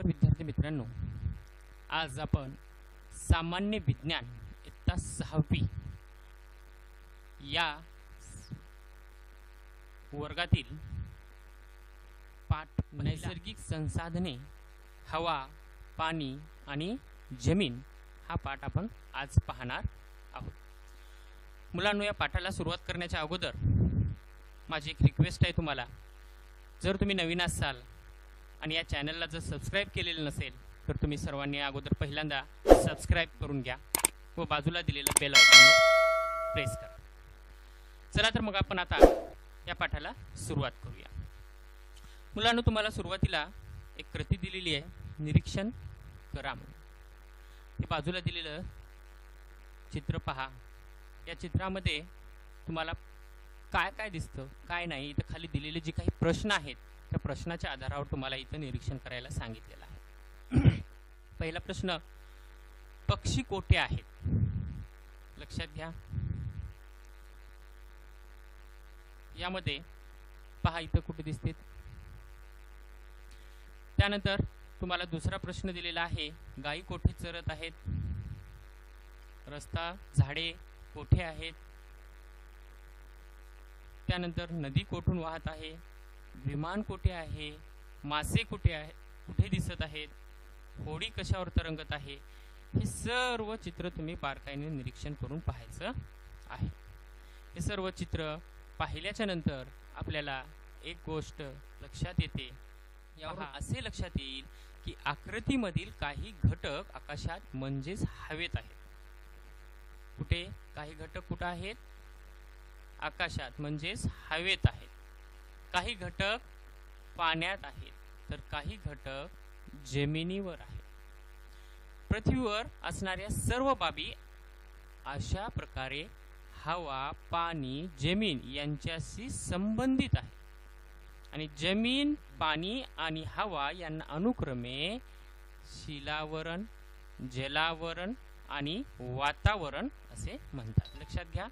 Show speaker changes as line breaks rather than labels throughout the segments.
नमस्कार विद्यार्थी मित्रांनो, आज आपण सामान्य विज्ञान इयत्ता 6वी या वर्गातील पाठ नैसर्गिक संसाधने, हवा, पाणी आणि जमीन हा पाठ आपण आज पाहणार आहोत। मुलांनो, या पाठाला सुरुवात करण्याच्या अगोदर माझी एक रिक्वेस्ट आहे तुम्हाला, जर तुम्ही नवीन असाल आणि या चॅनलला जर सबस्क्राईब केलेलं नसेल तर तुम्ही सर्वांनी अगोदर पहिल्यांदा सबस्क्राईब करून घ्या व बाजूला दिलेलं बेल आयकॉन प्रेस करा। चला तर मग आपण आता या पाठाला सुरुवात करूया। मुलांनो, तुम्हाला सुरुवातीला एक कृती दिलेली आहे, निरीक्षण करा म्हणून। हे बाजूला दिलेलं चित्र पहा। या चित्रामध्ये तुम्हाला काय काय दिसतं काय नाही, इथं खाली दिलेले जे काही प्रश्न आहेत त्या प्रश्नाच्या आधारावर तुम्हाला इथं निरीक्षण करायला सांगितलेलं आहे। पहिला प्रश्न, पक्षी कोठे आहेत? लक्षात घ्या। यामध्ये पहा इथं कुठे दिसते। त्यानंतर तुम्हाला दुसरा प्रश्न दिलेला आहे, गायी कोठे चरत आहेत? रस्ता, झाडे कोठे आहेत? त्यानंतर नदी कोठून वाहत आहे? विमान कुठे आहे? मासे कुठे आहे, कुठे दिसत आहेत? होडी कशावर तरंगत आहे? हे सर्व चित्र तुम्ही बारकाईने निरीक्षण करून पाहायचं आहे। हे सर्व चित्र पाहिल्याच्या नंतर आपल्याला एक गोष्ट लक्षात येते, यावर असे लक्षात येईल की आकृतीमधील काही घटक आकाशात म्हणजेच हवेत आहेत। कुठे काही घटक कुठे आहेत? आकाशात म्हणजेच हवेत आहेत। काही घटक पाण्यात आहेत तर काही घटक जमिनीवर आहेत। पृथ्वीवर असणाऱ्या सर्व बाबी अशा प्रकारे हवा, पाणी, जमीन यांच्याशी संबंधित आहे आणि जमीन, पाणी आणि हवा यांना अनुक्रमे शिलावरण, जलावरण आणि वातावरण असे म्हणतात। लक्षात घ्या,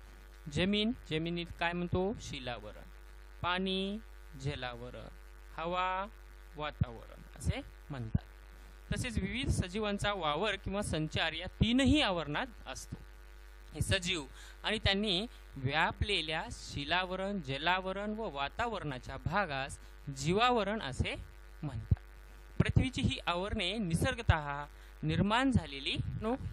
जमिनीत काय म्हणतो? शिलावरण, पाणी जलावरण, हवा वातावरण असे म्हणतात। तसेच विविध सजीवांचा वावर किंवा संचार या तीनही आवरणात असतो। हे सजीव आणि त्यांनी व्यापलेल्या शिलावरण, जलावरण व वातावरणाच्या भागास जीवावरण असे म्हणतात। पृथ्वीची ही आवरणे निसर्गतः निर्माण झालेली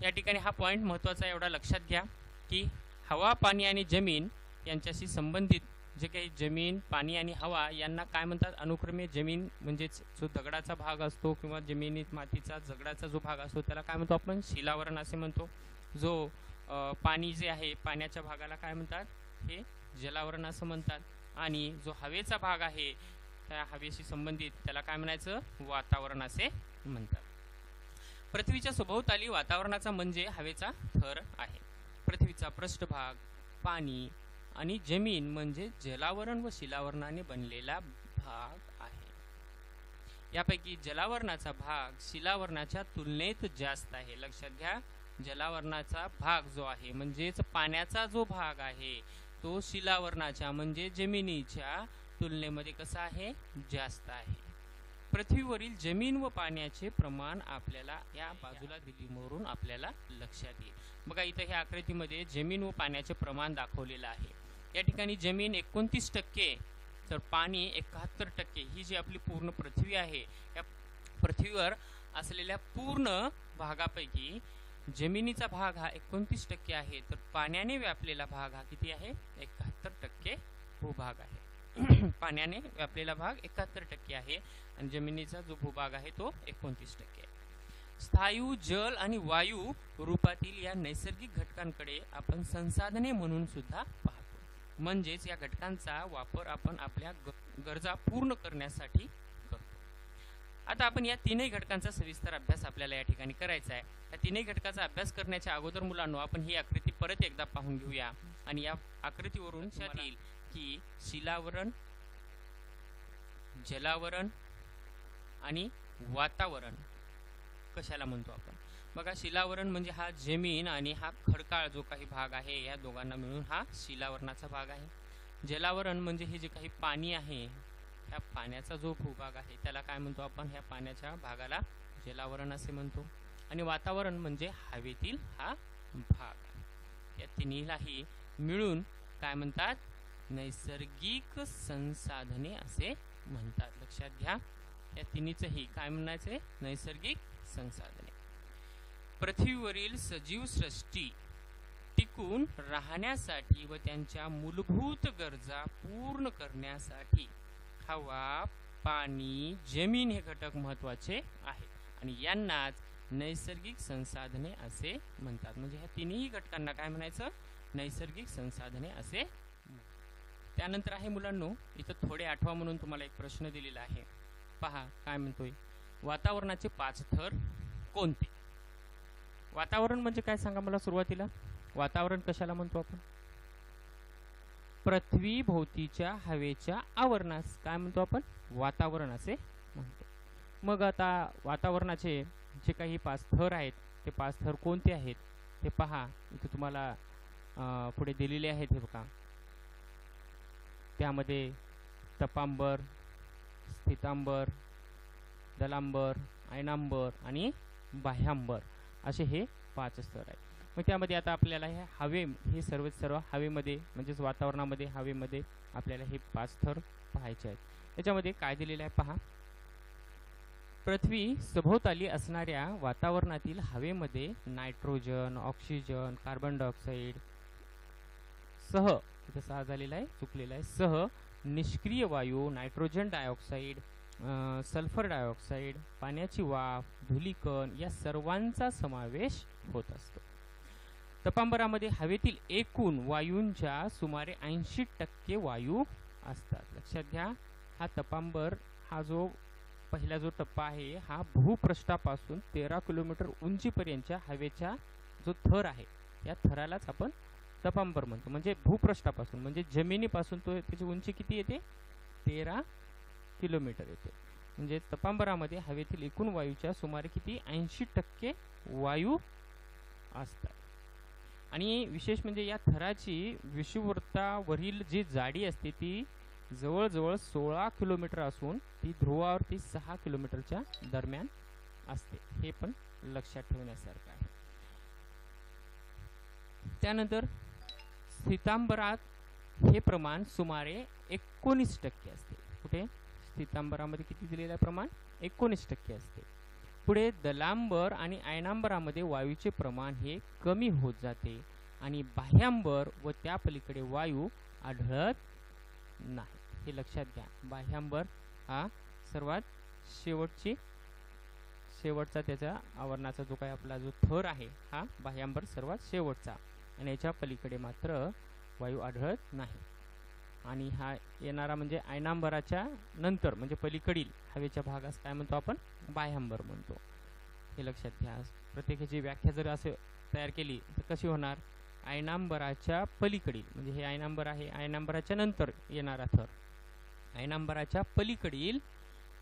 या ठिकाणी हा पॉइंट महत्त्वाचा एवढा लक्षात घ्या की हवा, पाणी आणि जमीन यांच्याशी संबंधित जे काही जमीन, पाणी आणि हवा यांना काय म्हणतात? अनुक्रमे जमीन म्हणजेच जो दगडाचा भाग असतो किंवा जमिनीत मातीचा दगडाचा जो भाग असतो त्याला काय म्हणतो आपण? शिलावरण असे म्हणतो। जो पाणी जे आहे, पाण्याच्या भागाला काय म्हणतात? हे जलावरण असं म्हणतात। आणि जो हवेचा भाग आहे त्या हवेशी संबंधित त्याला काय म्हणायचं? वातावरण असे म्हणतात। पृथ्वीच्या सभोवताली वातावरणाचा म्हणजे हवेचा थर आहे। पृथ्वीचा पृष्ठभाग, पाणी आणि जमीन म्हणजे जलावरण व शिलावरणाने बनलेला भाग आहे। यापैकी जलावरणाचा भाग शिलावरणाच्या तुलनेत जास्त आहे। लक्षात घ्या, जलावरणाचा भाग जो आहे म्हणजेच पाण्याचा जो भाग आहे तो शिलावरणाच्या म्हणजे जमिनीच्या तुलनेमध्ये कसा आहे? जास्त आहे। पृथ्वीवरील जमीन व पाण्याचे प्रमाण आपल्याला या बाजूला दिलेल्यावरून आपल्याला लक्षात येईल। बघा, इथे ह्या आकृतीमध्ये जमीन व पाण्याचे प्रमाण दाखवलेलं आहे। या ठिकाणी जमीन 29% तर पाणी 71%। ही जी आपली पूर्ण पृथ्वी आहे या पृथ्वीवर असलेल्या पूर्ण भागापैकी जमिनीचा भाग हा 29% आहे तर पाण्याने व्यापलेला भाग हा किती आहे? 71% भूभाग आहे। पाण्याने व्यापलेला भाग 71% आहे आणि जमिनीचा जो भूभाग आहे तो 29%। स्थायू, जल आणि वायू रूपातील या नैसर्गिक घटकांकडे आपण संसाधने म्हणून सुद्धा पाहतो, म्हणजेच या घटकांचा वापर आपण आपल्या गरजा पूर्ण करण्यासाठी करतो। आता आपण या तीनही घटकांचा सविस्तर अभ्यास आपल्याला या ठिकाणी करायचा आहे। या तीनही घटकाचा अभ्यास करण्याच्या अगोदर मुलांनो आपण ही आकृती परत एकदा पाहून घेऊया आणि या आकृतीवरून लक्षात येईल की शिलावरण, जलावरण आणि वातावरण कशाला म्हणतो आपण? बघा, शिलावरण म्हणजे हा जमीन आणि हा खडकाळ जो काही भाग आहे या दोघांना मिळून हा शिलावरणाचा भाग आहे। जलावरण म्हणजे हे जे काही पाणी आहे ह्या पाण्याचा जो भूभाग आहे त्याला काय म्हणतो आपण? ह्या पाण्याच्या भागाला जलावरण असे म्हणतो. आणि वातावरण म्हणजे हवेतील हा भाग. या तिन्हीलाही मिळून काय म्हणतात? नैसर्गिक संसाधने असे म्हणतात. लक्षात घ्या, या तिन्हीचंही काय म्हणायचे? नैसर्गिक संसाधने. पृथ्वीवरील सजीव सृष्टी टिकून राहण्यासाठी व त्यांच्या मूलभूत गरजा पूर्ण करण्यासाठी हवा, पाणी, जमीन हे घटक महत्त्वाचे आहेत आणि यांनाच नैसर्गिक संसाधने असे म्हणतात. म्हणजे ह्या तिन्ही घटकांना काय म्हणायचं? नैसर्गिक संसाधने असे. त्यानंतर आहे मुलांनो, इथं थोडे आठवा म्हणून तुम्हाला एक प्रश्न दिलेला आहे. पहा काय म्हणतोय, वातावरणाचे 5 थर कोणते? वातावरण म्हणजे काय सांगा मला सुरुवातीला. वातावरण कशाला म्हणतो आपण? पृथ्वी भोवतीच्या हवेच्या आवरणास काय म्हणतो आपण? वातावरण असे म्हणतो. मग आता वातावरणाचे जे काही 5 थर आहेत ते 5 थर कोणते आहेत ते पहा. इथे तुम्हाला पुढे दिलेले आहेत हे बघा. त्यामध्ये तपांबर, स्थितांबर, दलांबर, आयनांबर आणि बाह्यांबर असे हे 5 स्तर आहेत. मग त्यामध्ये आता आपल्याला हे सर्व हवेमध्ये म्हणजेच वातावरणामध्ये हवेमध्ये आपल्याला हे 5 थर पाहायचे आहेत. त्याच्यामध्ये काय दिलेलं आहे पहा. पृथ्वी सभोवताली असणाऱ्या वातावरणातील हवेमध्ये नायट्रोजन, ऑक्सिजन, कार्बन डायऑक्साईड सह, इथं सहा झालेला आहे, चुकलेला आहे, सह निष्क्रिय वायू, नायट्रोजन डायऑक्साईड, सल्फर डायऑक्साईड, पाण्याची वाफ, धूलिकण या सर्वांचा समावेश होत असतो. तपांबरामध्ये हवेतील एकूण वायूंच्या सुमारे 80% वायू असतात. लक्षात घ्या, हा तपांबर हा जो पहिला जो टप्पा आहे हा भूपृष्ठापासून 13 किलोमीटर उंचीपर्यंतच्या हवेचा जो थर आहे या थरालाच आपण तपांबर म्हणतो. म्हणजे भूपृष्ठापासून म्हणजे जमिनीपासून तो त्याची उंची किती येते? 13 किलोमीटर येते. म्हणजे तपांबरामध्ये हवेतील एकूण वायूच्या सुमारे किती? 80% वायू असतात. आणि विशेष म्हणजे या थराची विषुववृत्तावरील जी जाडी असते ती जवळजवळ 16 किलोमीटर असून ती ध्रुवावरती 6 किलोमीटरच्या दरम्यान असते. हे पण लक्षात ठेवण्यासारखं आहे. त्यानंतर स्थितांबरात हे प्रमाण सुमारे 19% असते. कुठे? स्थितांबरामध्ये किती दिलेलं आहे प्रमाण? 19% असते. पुढे दलांबर आणि आयनांबरामध्ये वायूचे प्रमाण हे कमी होत जाते आणि बाह्यांबर व त्या पलीकडे वायू आढळत नाही. हे लक्षात घ्या. बाह्यांबर हा सर्वात शेवटचा त्याचा आवरणाचा जो काही आपला जो थर आहे हा बाह्यांबर सर्वात शेवटचा आणि याच्या पलीकडे मात्र वायू आढळत नाही. आणि हा येणारा म्हणजे आयनांबराच्या नंतर म्हणजे पलीकडील हवेच्या भागास काय म्हणतो आपण? बाह्यांबर म्हणतो. हे लक्षात घ्या. प्रत्येकाची व्याख्या जर असे तयार केली तर कशी होणार? आयनांबराच्या पलीकडील म्हणजे हे आयनांबर आहे, आयनांबराच्या नंतर येणारा थर, आयनांबराच्या पलीकडील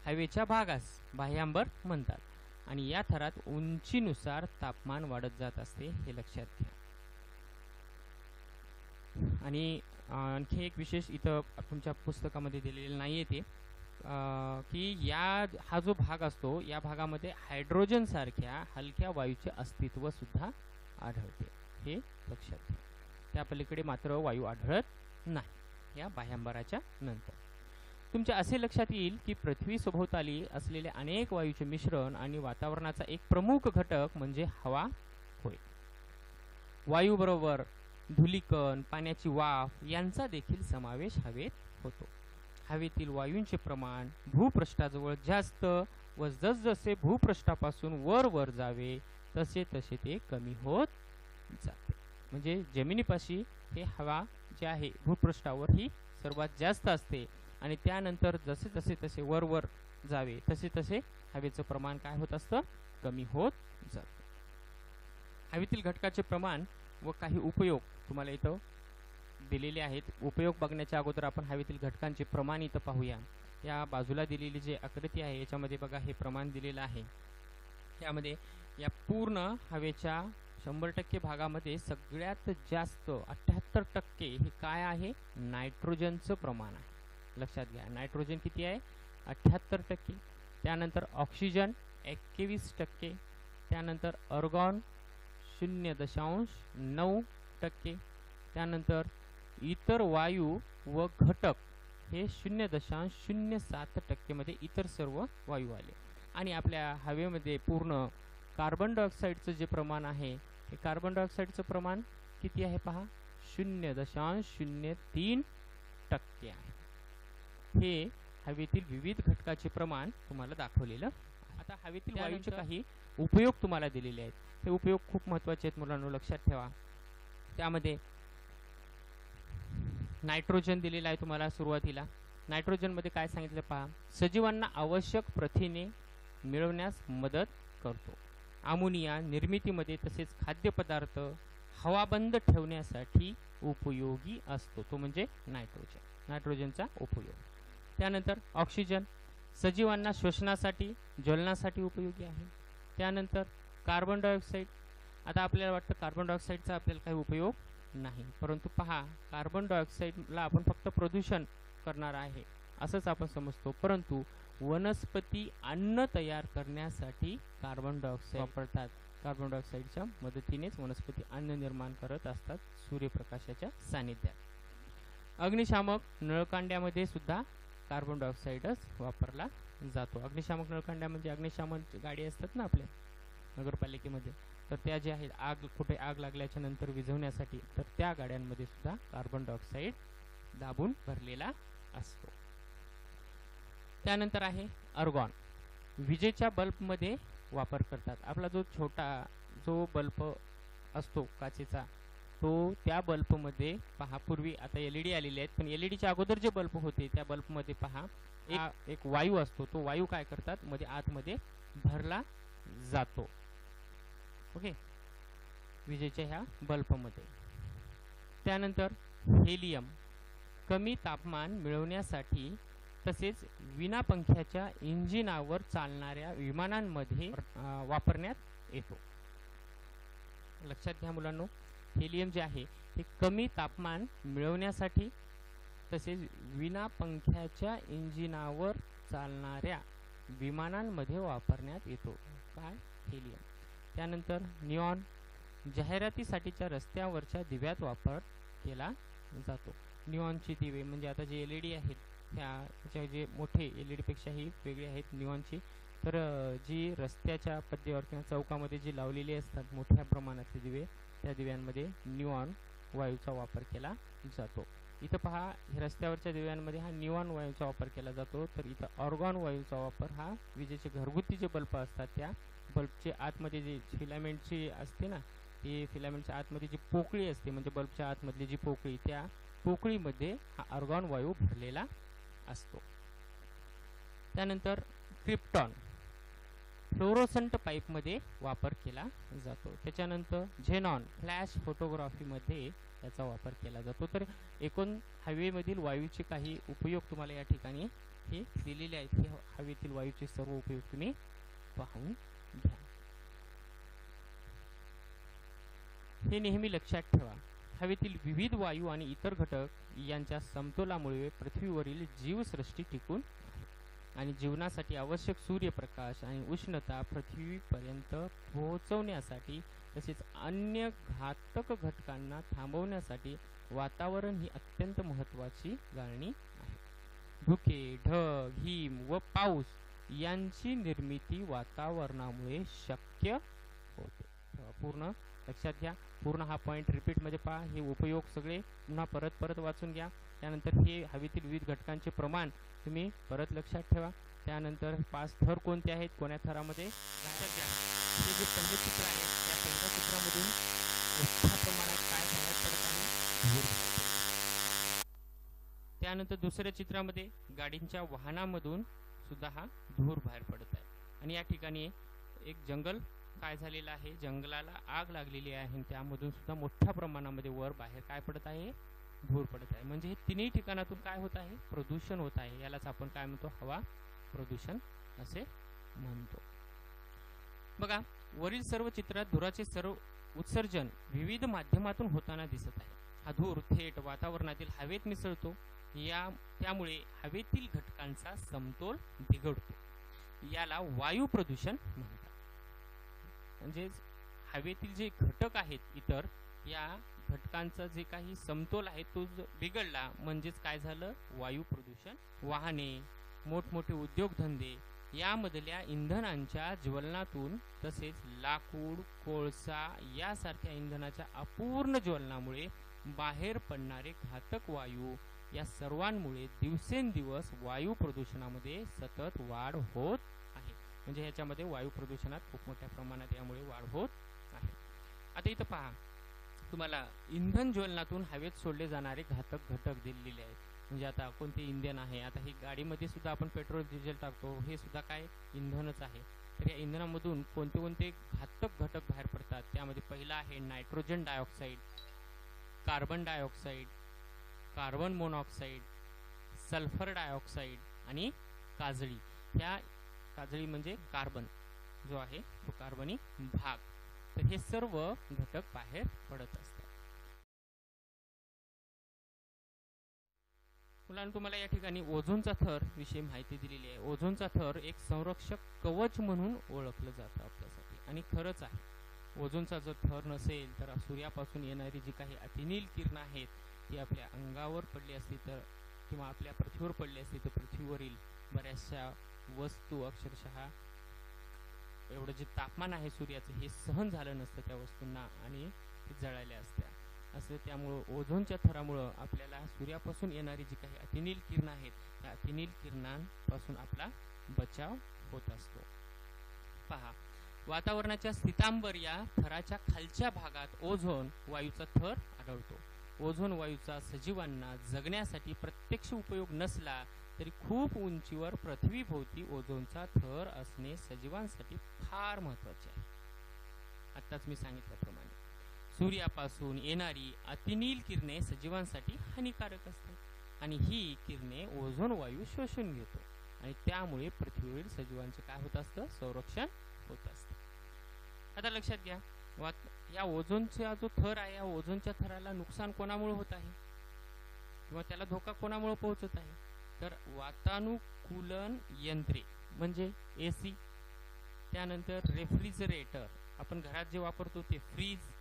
हवेच्या भागास बाह्यांबर म्हणतात. आणि या थरात उंचीनुसार तापमान वाढत जात असते. हे लक्षात घ्या. आणि आणखी एक विशेष इथं तुमच्या पुस्तकामध्ये दिलेलं नाही आहे ते की हा जो भाग असतो या भागामध्ये हायड्रोजन सारख्या हलक्या वायूचे अस्तित्व सुद्धा आढळते. हे लक्षात घ्या. त्या पलीकडे मात्र वायू आढळत नाही या बाह्यांबराच्या नंतर. तुमच्या असे लक्षात येईल की पृथ्वी सभोवताली असलेले अनेक वायूचे मिश्रण आणि वातावरणाचा एक प्रमुख घटक म्हणजे हवा होय. वायू बरोबर धूलिकण, पाण्याची वाफ यांचा देखील समावेश हवेत होतो. हवेतील वायूंचे प्रमाण भूपृष्ठाजवळ जास्त व जसजसे भूपृष्ठापासून वर वर जावे तसे तसे ते कमी होत जाते. म्हणजे जमिनीपाशी हे हवा जे आहे भूपृष्ठावर ही सर्वात जास्त असते आणि त्यानंतर जसे जसे तसे वर वर जावे तसे तसे हवेचं प्रमाण काय होत असतं? कमी होत जातं. हवेतील घटकाचे प्रमाण व काही उपयोग तुम्हाला इथं दिलेले आहेत. उपयोग बघण्याच्या अगोदर आपण हवेतील घटकांचे प्रमाण इथं पाहूया. या बाजूला दिलेली जी आकृती आहे याच्यामध्ये बघा हे प्रमाण दिलेलं आहे. यामध्ये या पूर्ण हवेच्या 100% भागामध्ये सगळ्यात जास्त 78% हे काय आहे? नायट्रोजनचं प्रमाण आहे. लक्षात घ्या. नायट्रोजन किती आहे? 78%. त्यानंतर ऑक्सिजन 21%, त्यानंतर अर्गॉन 0.9%, त्यानंतर इतर वायू व घटक हे 0.07% मध्ये इतर सर्व वायू आले. आणि आपल्या हवेमध्ये पूर्ण कार्बन डायऑक्साईडचं जे प्रमाण आहे हे कार्बन डायऑक्साईडचं प्रमाण किती आहे पहा, 0.03% आहे. हे हवेतील विविध घटकाचे प्रमाण तुम्हाला दाखवलेलं. आता हवेतील वायूचे काही उपयोग तुम्हाला दिलेले आहेत. हे उपयोग खूप महत्त्वाचे आहेत मुलांनो, लक्षात ठेवा. त्यामध्ये नायट्रोजन दिलेला आहे तुम्हाला सुरुवातीला. नायट्रोजन मध्ये काय सांगितलं पहा, सजीवांना आवश्यक प्रथिने मिळवण्यास मदत करतो. अमोनिया निर्मितीमध्ये तसेच खाद्यपदार्थ हवाबंद ठेवण्यासाठी उपयोगी असतो, तो म्हणजे नायट्रोजन, नायट्रोजनचा उपयोग. त्यानंतर ऑक्सिजन सजीवांना श्वसनासाठी ज्वलनासाठी उपयोगी आहे. त्यानंतर कार्बन डायऑक्साईड, आता आपल्याला वाटतं कार्बन डायऑक्साईडचा आपल्याला काही उपयोग नाही, परंतु पहा कार्बन डायऑक्साईडला आपण फक्त प्रदूषण करणार आहे असंच आपण समजतो, परंतु वनस्पती अन्न तयार करण्यासाठी कार्बन डायऑक्साईड वापरतात. कार्बन डायऑक्साईडच्या मदतीनेच वनस्पती अन्न निर्माण करत असतात सूर्यप्रकाशाच्या सानिध्यात. अग्निशामक नळकांड्यामध्ये सुद्धा कार्बन डायऑक्साईडच वापरला जातो. अग्निशामक नळकांड्या म्हणजे अग्निशामक गाडी असतात ना आपल्या नगरपालिकेमध्ये, तर त्या ज्या आहेत आग, कुठे आग लागल्याच्या नंतर विझवण्यासाठी, तर त्या गाड्यांमध्ये सुद्धा कार्बन डायऑक्साईड दाबून भरलेला असतो. त्यानंतर आहे अर्गॉन, विजेच्या बल्बमध्ये वापर करतात. आपला जो छोटा जो बल्ब असतो काचेचा, तो त्या बल्बमध्ये पहा, पूर्वी आता LED आलेले आहेत, पण LEDच्या अगोदर जे बल्ब होते त्या बल्बमध्ये पहा एक वायू असतो, तो वायू काय करतात मध्ये आतमध्ये भरला जातो. ओके, विजेच्या ह्या बल्बमध्ये. त्यानंतर हेलियम कमी तापमान मिळवण्यासाठी तसेच विना पंख्याच्या इंजिनावर चालणाऱ्या विमानांमध्ये वापरण्यात येतो. लक्षात घ्या मुलांनो, हेलियम जे आहे हे कमी तापमान मिळवण्यासाठी तसेच विना पंख्याच्या इंजिनावर चालणाऱ्या विमानांमध्ये वापरण्यात येतो. काय? हेलियम. त्यानंतर निऑन, जाहिरातीसाठीच्या रस्त्यावरच्या दिव्यात वापर केला जातो. निऑनचे दिवे म्हणजे आता जे LED आहेत ह्या जे मोठे LED पेक्षाही वेगळे आहेत निऑनची, तर जी रस्त्याच्या पद्यावर किंवा चौकामध्ये जी लावलेली असतात मोठ्या प्रमाणातले दिवे, त्या दिव्यांमध्ये निऑन वायूचा वापर केला जातो. इथं पहा, रस्त्यावरच्या दिव्यांमध्ये हा निऑन वायूचा वापर केला जातो, तर इथं ऑर्गॉन वायूचा वापर हा विजेचे घरगुती जे बल्ब असतात त्या बल्बचे आतमध्ये जे फिलामेंटची असते ना, ती फिलामेंटच्या आतमध्ये जी पोकळी असते म्हणजे बल्बच्या आतमधली जी पोकळी, त्या पोकळीमध्ये हा आर्गॉन वायू भरलेला असतो. त्यानंतर क्रिप्टॉन फ्लोरोसंट पाईपमध्ये वापर केला जातो. त्याच्यानंतर झेनॉन फ्लॅश फोटोग्राफीमध्ये याचा वापर केला जातो. तर एकूण हवेमधील वायूचे काही उपयोग तुम्हाला या ठिकाणी हे दिलेले आहेत. हे हवेतील वायूचे सर्व उपयोग तुम्ही पाहून घ्या. हे नेहमी लक्षात ठेवा, हवेतील विविध वायू आणि इतर घटक यांच्या समतोलामुळे पृथ्वीवरील जीवसृष्टी टिकून आहे आणि जीवनासाठी आवश्यक सूर्यप्रकाश आणि उष्णता पृथ्वीपर्यंत पोहोचवण्यासाठी तसेच अन्य घातक घटकांना थांबवण्यासाठी वातावरण ही अत्यंत महत्त्वाची गाळणी आहे. धुके, ढग, हिम व पाऊस यांची निर्मिती वातावरणामुळे शक्य होते. पूर्ण लक्षात घ्या, पूर्ण हा पॉइंट रिपीट मध्ये पहा. हे उपयोग सगळे पुन्हा परत वाचून घ्या. त्यानंतर हे हवेतील विविध घटकांचे प्रमाण तुम्ही परत लक्षात ठेवा. त्यानंतर 5 थर कोणते आहेत, कोण्या थरामध्ये लक्षात घ्या. हे जे पहिले चित्र आहे त्या पहिल्या चित्रामधून मोठ्या प्रमाणात काय बाहेर पडत आहे, धूर. त्यानंतर दुसऱ्या चित्रामध्ये गाडींच्या वाहनामधून सुद्धा हा धूर बाहेर पडत आहे. आणि या ठिकाणी एक जंगल काय झालेलं आहे, जंगलाला आग लागलेली आहे, त्यामधून सुद्धा मोठ्या प्रमाणामध्ये वर बाहेर काय पडत आहे, धूर पडत आहे. म्हणजे हे तिन्ही ठिकाणातून काय होत आहे, प्रदूषण होत आहे. यालाच आपण काय म्हणतो, हवा प्रदूषण असे म्हणतो. बघा, वरील सर्व चित्रात धुराचे सर्व उत्सर्जन विविध माध्यमातून होताना दिसत आहे. हा धूर थेट वातावरणातील हवेत मिसळतो, त्यामुळे हवेतील घटकांचा समतोल बिघडतो. याला वायू प्रदूषण म्हणतात. म्हणजेच हवेतील जे घटक आहेत इतर, या घटकांचा जे काही समतोल आहे तो बिघडला म्हणजेच काय झालं, वायू प्रदूषण. वाहने, मोठमोठे उद्योगधंदे यामधल्या इंधनांच्या ज्वलनातून तसेच लाकूड, कोळसा यासारख्या इंधनाच्या अपूर्ण ज्वलनामुळे बाहेर पडणारे घातक वायू या सर्वांमुळे दिवसेंदिवस वायू प्रदूषणामध्ये सतत वाढ होत आहे. म्हणजे ह्याच्यामध्ये वायू प्रदूषणात खूप मोठ्या प्रमाणात यामुळे वाढ होत आहे. आता इथं पहा, तुम्हाला इंधन ज्वलनातून हवेत सोडले जाणारे घातक घटक दिलेले आहेत. म्हणजे आता कोणते इंधन आहे, आता ही गाडीमध्ये सुद्धा आपण पेट्रोल डिझेल टाकतो, हे सुद्धा काय इंधनच आहे. तर या इंधनामधून कोणते कोणते घातक घटक बाहेर पडतात, त्यामध्ये पहिला आहे nitrogen dioxide, carbon dioxide, carbon monoxide, sulphur dioxide आणि काजळी. ह्या काजळी म्हणजे कार्बन जो आहे तो कार्बनी भाग. तर हे सर्व घटक बाहेर पडत असतात. मुलांनो, तुम्हाला या ठिकाणी ओझोनचा थर विषयी माहिती दिलेली आहे. ओझोनचा थर एक संरक्षक कवच म्हणून ओळखलं जातं आपल्यासाठी, आणि खरंच आहे. ओझोनचा जर थर नसेल तर सूर्यापासून येणारी जी काही अतिनील किरणं आहेत ती आपल्या अंगावर पडली असती तर, किंवा आपल्या पृथ्वीवर पडली असती तर पृथ्वीवरील बऱ्याचशा वस्तू अक्षरशः एवढं जे तापमान आहे सूर्याचं हे सहन झालं नसतं त्या वस्तूंना, आणि जळाल्या असत्या असं. त्यामुळं ओझोनच्या थरामुळं आपल्याला सूर्यापासून येणारी जी काही अतिनील किरणं आहेत त्या अतिनील किरणांपासून आपला बचाव होत असतो. पहा, वातावरणाच्या स्थितांबर या थराच्या खालच्या भागात ओझोन वायूचा थर आढळतो. ओझोन वायूचा सजीवांना जगण्यासाठी प्रत्यक्ष उपयोग नसला तरी खूप उंचीवर पृथ्वीभोवती ओझोनचा थर असणे सजीवांसाठी फार महत्त्वाचे आहे. आत्ताच मी सांगितल्याप्रमाणे सूर्यापासून येणारी अतिनील किरणे सजीवांसाठी हानिकारक असतात, आणि ही किरणे ओझोन वायू शोषून घेतो, आणि त्यामुळे पृथ्वीवरील सजीवांचे काय होत असतं, संरक्षण होत असतं. आता लक्षात घ्या, या ओझोनचा जो थर आहे, या ओझोनच्या थराला नुकसान कोणामुळे होत आहे किंवा त्याला धोका कोणामुळे पोहोचत आहे, तर वातानुकूलन यंत्रे म्हणजे AC, त्यानंतर रेफ्रिजरेटर, आपण घरात जे वापरतो ते फ्रीज,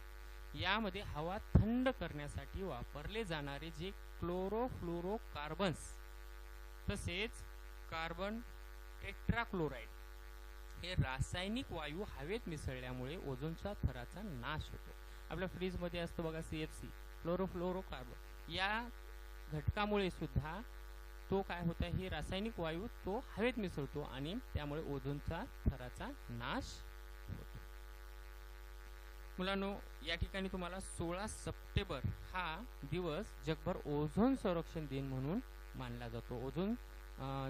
यामध्ये हवा थंड करण्यासाठी वापरले जाणारे जे क्लोरोफ्लोरोकार्बन्स तसेच कार्बन टेट्राक्लोराइड हे रासायनिक वायू हवेत मिसळल्यामुळे ओझोनच्या थराचा नाश होतो. आपल्या फ्रीजमध्ये असतो बघा CFC, क्लोरोफ्लोरोकार्बन, या घटकामुळे सुद्धा तो काय होत आहे, हे रासायनिक वायू तो हवेत मिसळतो आणि त्यामुळे ओझोनचा थराचा नाश होतो. मुलांनो, या ठिकाणी तुम्हाला 16 सप्टेंबर हा दिवस जगभर ओझोन संरक्षण दिन म्हणून मानला जातो. ओझोन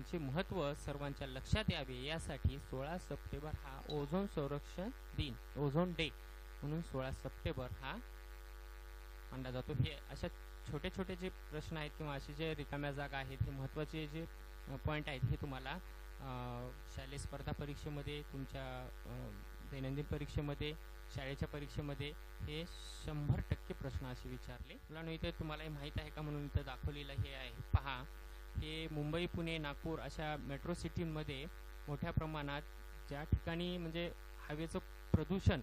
चे महत्त्व सर्वांच्या लक्षात यावे यासाठी 16 सप्टेंबर हा ओझोन संरक्षण दिन, ओझोन डे म्हणून 16 सप्टेंबर हा मानला जातो. हे अशा छोटे छोटे जे प्रश्न आहेत किंवा असे जे रिकाम्या जागा आहेत, हे महत्त्वाचे जे पॉईंट आहेत हे तुम्हाला शालेय स्पर्धा परीक्षेमध्ये, तुमच्या दैनंदिन परीक्षेमध्ये, शाळेच्या परीक्षेमध्ये हे 100% प्रश्न असे विचारले. मुलांनो, इथे तुम्हाला हे माहीत आहे का म्हणून इथं दाखवलेलं हे आहे. पहा, हे मुंबई, पुणे, नागपूर अशा मेट्रो सिटींमध्ये मोठ्या प्रमाणात ज्या ठिकाणी म्हणजे हवेचं प्रदूषण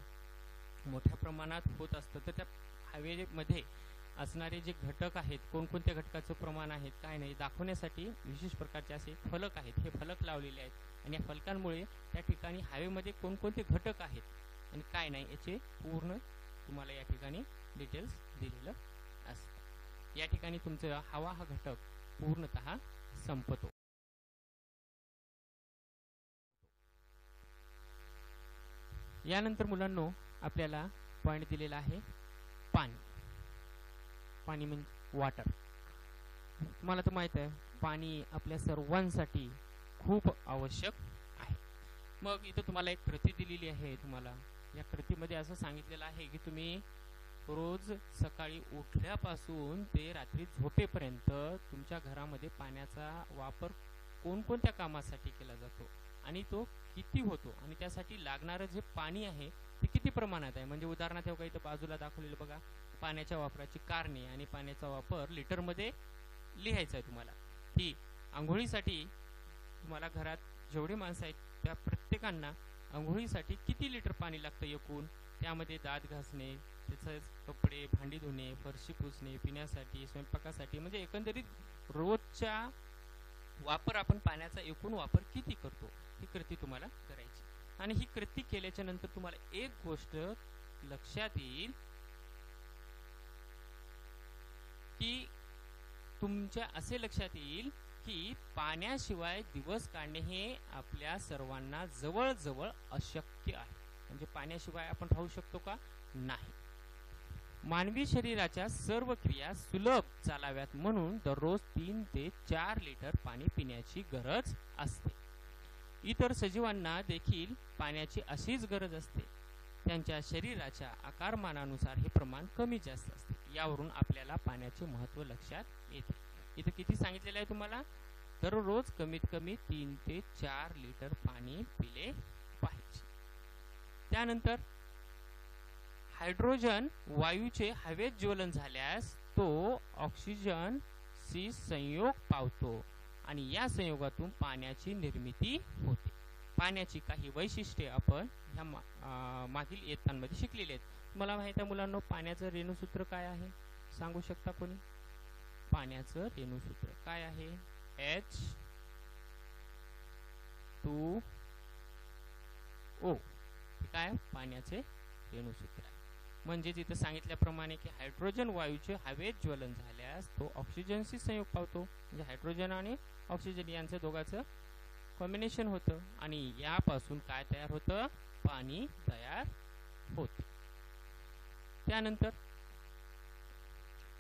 मोठ्या प्रमाणात होत असतं, तर त्या हवेमध्ये असणारे जे घटक आहेत, कोणकोणत्या घटकाचं प्रमाण आहे काय नाही दाखवण्यासाठी विशेष प्रकारचे असे फलक आहेत. हे फलक लावलेले आहेत, आणि या फलकांमुळे त्या ठिकाणी हवेमध्ये कोणकोणते घटक आहेत आणि काय नाही याचे पूर्ण तुम्हाला या ठिकाणी डिटेल्स दिलेलं असतं. या ठिकाणी तुमचा हवा हा घटक पूर्णतः संपतो. यानंतर मुलांनो, आपल्याला पॉइंट दिलेला आहे पाणी. पाणी म्हणजे वॉटर. तुम्हाला तर माहित आहे, पाणी आपल्या सर्वांसाठी खूप आवश्यक आहे. मग इथं तुम्हाला एक कृती दिलेली आहे. तुम्हाला या कृतीमध्ये असं सांगितलेलं आहे की तुम्ही रोज सकाळी उठल्यापासून ते रात्री झोपेपर्यंत तुमच्या घरामध्ये पाण्याचा वापर कोणकोणत्या कामासाठी केला जातो आणि तो किती होतो, आणि त्यासाठी लागणारं जे पाणी आहे ते किती प्रमाणात आहे. म्हणजे उदाहरणार्थ काही इथं बाजूला दाखवलेलं बघा, पाण्याच्या वापराची कारणे आणि पाण्याचा वापर लिटरमध्ये लिहायचा आहे तुम्हाला. की आंघोळीसाठी तुम्हाला घरात जेवढे माणसं आहेत त्या प्रत्येकांना अंघोळीसाठी किती लिटर पाणी लागतं एकूण, त्यामध्ये दात घासणे, तसंच कपडे भांडी धुणे, फरशी पुसणे, पिण्यासाठी, स्वयंपाकासाठी, म्हणजे एकंदरीत रोजच्या वापर आपण पाण्याचा एकूण वापर किती करतो ही कृती तुम्हाला करायची. आणि ही कृती केल्याच्या नंतर तुम्हाला एक गोष्ट लक्षात येईल की तुमच्या असे लक्षात येईल की पाण्याशिवाय दिवस काढणे हे आपल्या सर्वांना जवळजवळ अशक्य आहे. म्हणजे पाण्याशिवाय आपण राहू शकतो का? नाही. मानवी शरीराच्या सर्व क्रिया सुलभ चालाव्यात म्हणून दररोज 3 ते 4 लिटर पाणी पिण्याची गरज असते. इतर सजीवांना देखील पाण्याची अशीच गरज असते. त्यांच्या शरीराच्या आकारमानानुसार हे प्रमाण कमी जास्त असते. यावरून आपल्याला पाण्याचे महत्त्व लक्षात येते. इथं किती सांगितलेलं आहे तुम्हाला? दररोज कमीत कमी 3 ते 4 लिटर पाणी पिले पाहिजे. त्यानंतर हायड्रोजन वायूचे हवेत ज्वलन झाल्यास तो ऑक्सिजनशी संयोग पावतो आणि या संयोगातून पाण्याची निर्मिती होते. पाण्याची काही वैशिष्ट्ये आपण ह्या मागील इयत्तांमध्ये शिकलेली आहेत. तुम्हाला माहिती आहे मुलांनो, पाण्याचं रेणुसूत्र काय आहे? सांगू शकता कोणी? पाण्याचं रेणुसूत्र काय आहे? H2O. काय पाण्याचे रेणुसूत्र आहे. म्हणजे तिथं सांगितल्याप्रमाणे की हायड्रोजन वायूचे हवेत ज्वलन झाल्यास तो ऑक्सिजनशी संयोग पावतो. म्हणजे हायड्रोजन आणि ऑक्सिजन यांचं दोघांचं कॉम्बिनेशन होतं आणि यापासून काय तयार होतं? पाणी तयार होते. त्यानंतर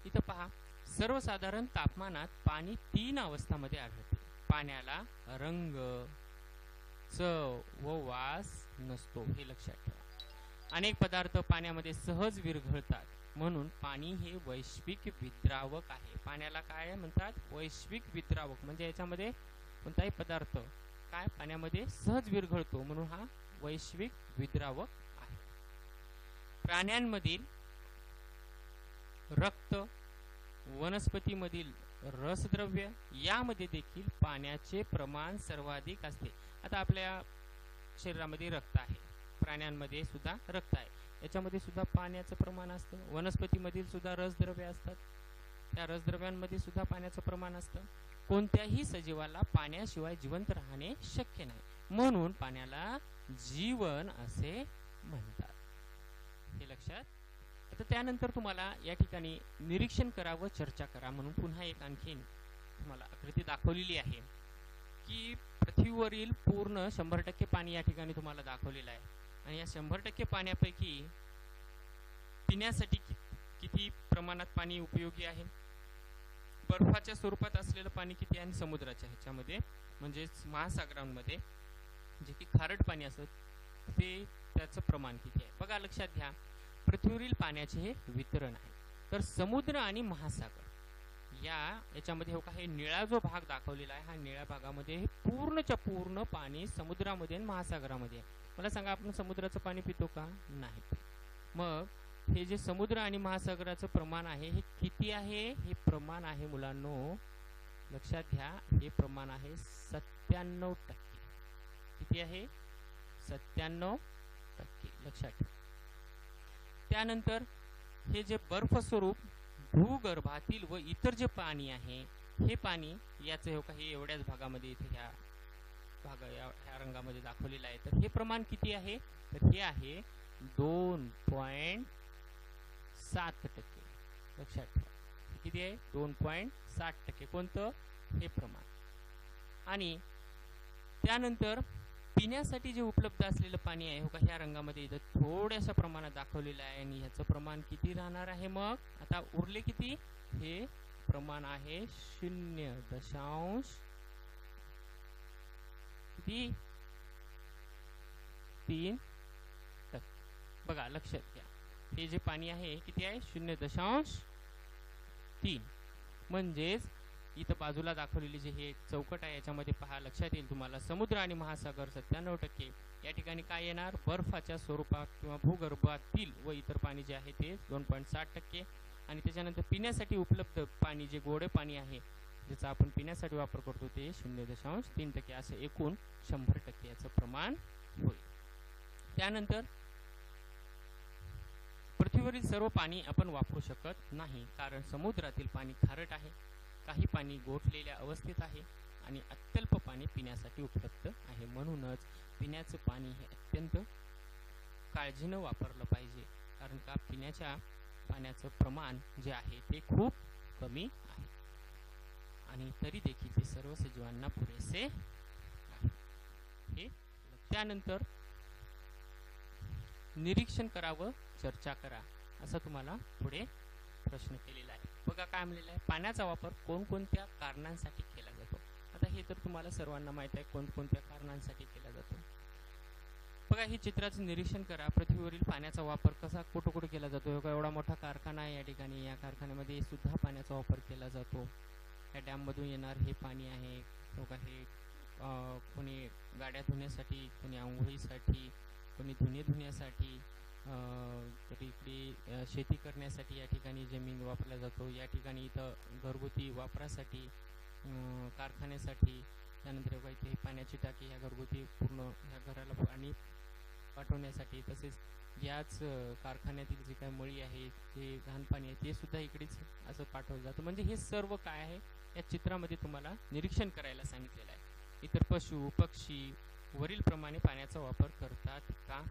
इथं पहा, सर्वसाधारण तापमानात पाणी 3 अवस्थांमध्ये आढळते. पाण्याला रंग, चव व वास नसतो, हे लक्षात ठेवा. अनेक पदार्थ पाण्यामध्ये सहज विरघळतात म्हणून पाणी हे वैश्विक विद्रावक आहे. पाण्याला काय म्हणतात? वैश्विक विद्रावक. म्हणजे याच्यामध्ये कोणताही पदार्थ काय पाण्यामध्ये सहज विरघळतो म्हणून हा वैश्विक विद्रावक आहे. प्राण्यांमधील रक्त, वनस्पतीमधील रसद्रव्य यामध्ये देखील पाण्याचे प्रमाण सर्वाधिक असते. आता आपल्या शरीरामध्ये रक्त आहे, प्राण्यांमध्ये सुद्धा रक्त आहे, याच्यामध्ये सुद्धा पाण्याचं प्रमाण असतं. वनस्पतीमधील सुद्धा रसद्रव्य असतात, त्या रसद्रव्यांमध्ये सुद्धा पाण्याचं प्रमाण असतं. कोणत्याही सजीवाला पाण्याशिवाय जिवंत राहणे शक्य नाही म्हणून पाण्याला जीवन असे म्हणतात. हे लक्षात. आता त्यानंतर तुम्हाला या ठिकाणी निरीक्षण करा व चर्चा करा म्हणून पुन्हा एक आणखीन तुम्हाला आकृती दाखवलेली आहे की पृथ्वीवरील पूर्ण 100% पाणी या ठिकाणी तुम्हाला दाखवलेलं आहे. आणि या 100% पाण्यापैकी पिण्यासाठी किती प्रमाणात पाणी उपयोगी आहे? बर्फाच्या स्वरूपात असलेलं पाणी किती आहे? आणि समुद्राच्या ह्याच्यामध्ये म्हणजेच महासागरांमध्ये जे की खारट पाणी असतं ते त्याचं प्रमाण किती आहे? बघा, लक्षात घ्या, पृथ्वीवरील पाण्याचे हे वितरण आहे. तर समुद्र आणि महासागर याच्यामध्ये हे निळा जो भाग दाखवलेला आहे, हा निळ्या भागामध्ये हे पूर्णच्या पूर्ण पाणी समुद्रामध्ये आणि महासागरामध्ये आहे. मला सांगा, आपण समुद्राचं पाणी पितो का? नाही. मग हे जे समुद्र आणि महासागराचं प्रमाण आहे हे किती आहे? हे प्रमाण आहे मुलांनो, लक्षात घ्या, हे प्रमाण आहे 97%. किती आहे? 97%. लक्षात ठेवा. त्यानंतर हे जे बर्फ स्वरूप भूगर्भातील व इतर जे पाणी आहे हे पाणी याचं हे एवढ्याच भागामध्ये इथे ह्या रंगामध्ये दाखवलेलं आहे. तर हे प्रमाण किती आहे? तर हे आहे 2.7%. लक्षात ठेवा, किती आहे? 2.7%. कोणतं? हे प्रमाण. आणि त्यानंतर पिण्यासाठी जे उपलब्ध असलेलं पाणी आहे ह्या रंगामध्ये इथं थोड्याशा प्रमाणात दाखवलेलं आहे आणि ह्याचं प्रमाण किती राहणार आहे? मग आता उरले किती? हे प्रमाण आहे 0.3%. बघा, लक्षात घ्या, हे जे पाणी आहे किती आहे? 0.3. म्हणजेच इथं बाजूला दाखवलेली जे हे चौकट आहे याच्यामध्ये पहा, लक्षात येईल तुम्हाला, समुद्र आणि महासागर 97%. या ठिकाणी काय येणार? बर्फाच्या स्वरूपात किंवा भूगर्भातील व इतर पाणी जे आहे ते 2.7%. आणि त्याच्यानंतर पिण्यासाठी उपलब्ध पाणी जे गोडे पाणी आहे ज्याचा आपण पिण्यासाठी वापर करतो ते 0.3% असं एकूण 100% याचं प्रमाण होईल. त्यानंतर पृथ्वीवरील सर्व पाणी आपण वापरू शकत नाही, कारण समुद्रातील पाणी खारट आहे, काही पाणी गोठलेल्या अवस्थेत आहे आणि अत्यल्प पाणी पिण्यासाठी उपलब्ध आहे. म्हणूनच पिण्याचं पाणी हे अत्यंत काळजीनं वापरलं पाहिजे, कारण का पिण्याच्या पाण्याचं प्रमाण जे आहे ते खूप कमी आहे आणि तरी देखील ते सर्व सजीवांना पुरेसे आहे. हे त्यानंतर निरीक्षण करावं, चर्चा करा, असा तुम्हाला पुढे प्रश्न केलेला आहे. बघा काय म्हणलेलं आहे, पाण्याचा वापर कोणकोणत्या कारणांसाठी केला जातो. आता हे तर तुम्हाला सर्वांना माहित आहे कोणकोणत्या कारणांसाठी केला जातो. बघा हे चित्राचं निरीक्षण करा. पृथ्वीवरील पाण्याचा वापर कसा कुठं कुठे केला जातो. एवढा मोठा कारखाना आहे या ठिकाणी, या कारखान्यामध्ये सुद्धा पाण्याचा वापर केला जातो. या डॅममधून येणार हे पाणी आहे. बघा हे कोणी गाड्या धुण्यासाठी, कोणी आंघोळीसाठी, कोणी धुण्यासाठी, तर इकडे शेती करण्यासाठी या ठिकाणी जमीन वापरला जातो. या ठिकाणी इथं घरगुती वापरासाठी, कारखान्यासाठी, त्यानंतर बघा इथे पाण्याची टाकी ह्या घरगुती पूर्ण ह्या घराला पाणी पाठवण्यासाठी, तसेच याच कारखान्यातील जे काही मळी आहे, जे घाण पाणी आहे ते सुद्धा इकडेच असं पाठवलं जातं. म्हणजे हे सर्व काय आहे या चित्रामध्ये तुम्हाला निरीक्षण करायला सांगितलेलं आहे. इतर पशु पक्षी वरील प्रमाणे पाण्याचा वापर करतात का.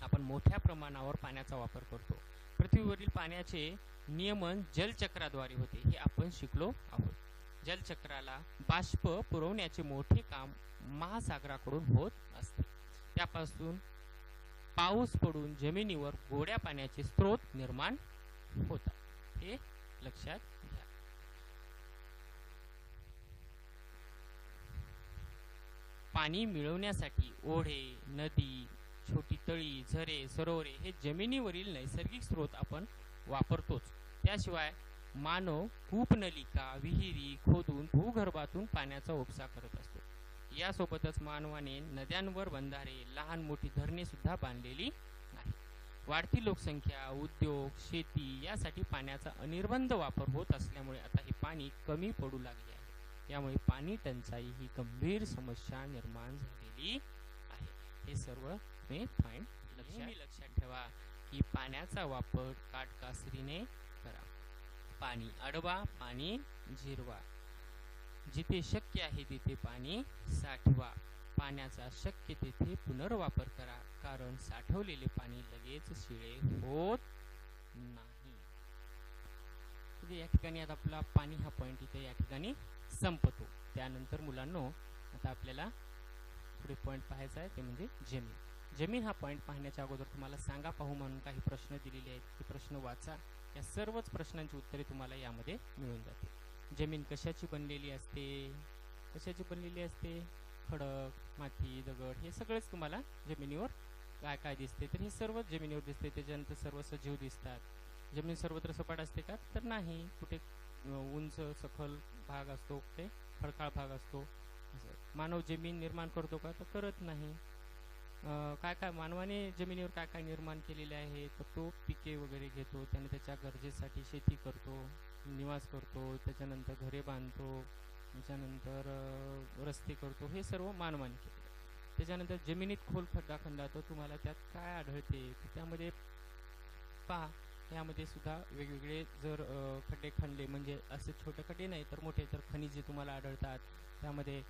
आपण मोठ्या प्रमाणावर पाण्याचा वापर करतो. पृथ्वीवरील पाण्याचे नियमन जलचक्राद्वारे होते, हे आपण शिकलो आहोत. जलचक्राला बाष्प पुरवण्याचे मोठे काम महासागराकडून होत असते. त्यापासून पाऊस पडून जमिनीवर गोड्या पाण्याचे स्रोत निर्माण होतात, हे लक्षात घ्या. पाणी मिळवण्यासाठी ओढे, नदी, छोटी तळी, झरे, सरोवरे हे जमिनीवरील नैसर्गिक स्रोत आपण वापरतोच. त्याशिवाय मानव कूपनलिका, विहिरी खोदून भूगर्भातून पाण्याचा उपसा करत असतो. यासोबतच मानवाने नद्यांवर बंधारे, लहान मोठी धरणे सुद्धा बांधलेली आहेत. वाढती लोकसंख्या, उद्योग, शेती यासाठी पाण्याचा अनिर्बंध वापर होत असल्यामुळे आता हे पाणी कमी पडू लागले आहे. यामुळे पाणी टंचाई ही गंभीर समस्या निर्माण झालेली आहे. हे सर्व लक्षात ठेवा की पाण्याचा वापर काटकसरीने करा. पाणी अडवा, पाणी जिरवा, जिथे शक्य आहे तिथे पाणी साठवा. पाण्याचा शक्य तेथे पुनर्वापर करा, कारण साठवलेले पाणी लगेच शिळे होत नाही. या ठिकाणी आता आपला पाणी हा पॉइंट इथे या ठिकाणी संपतो. त्यानंतर मुलांनो आता आपल्याला पुढे पॉइंट पाहायचा आहे, ते म्हणजे जमीन. जमीन हा पॉइंट पाहण्याच्या अगोदर तुम्हाला सांगा पाहू म्हणून काही प्रश्न दिलेले आहेत. ते प्रश्न वाचा. या सर्वच प्रश्नांची उत्तरे तुम्हाला यामध्ये मिळून जातील. जमीन कशाची बनलेली असते, कशाची बनलेली असते, खडक, माती, दगड हे सगळेच तुम्हाला जमिनीवर काय काय दिसते, तर हे सर्व जमिनीवर दिसते. त्याच्यानंतर सर्व सजीव दिसतात. जमीन सर्वत्र सपाट असते का, तर नाही. कुठे उंच सखल भाग असतो, कुठे खडकाळ भाग असतो. मानव जमीन निर्माण करतो का, तर करत नाही. काय काय मानवाने जमिनीवर काय काय निर्माण केलेले आहे, तर तो पिके वगैरे घेतो, त्याने त्याच्या गरजेसाठी शेती करतो, निवास करतो, त्याच्यानंतर घरे बांधतो, त्याच्यानंतर रस्ते करतो. हे सर्व मानवाने केले. त्याच्यानंतर जमिनीत खोल खड्डा खणला, तुम्हाला त्यात काय आढळते, त्यामध्ये पहा. यामध्ये सुद्धा वेगवेगळे जर खड्डे खणले, म्हणजे असे छोटे खड्डे नाही तर मोठे, तर खनिजे तुम्हाला आढळतात. त्यामध्ये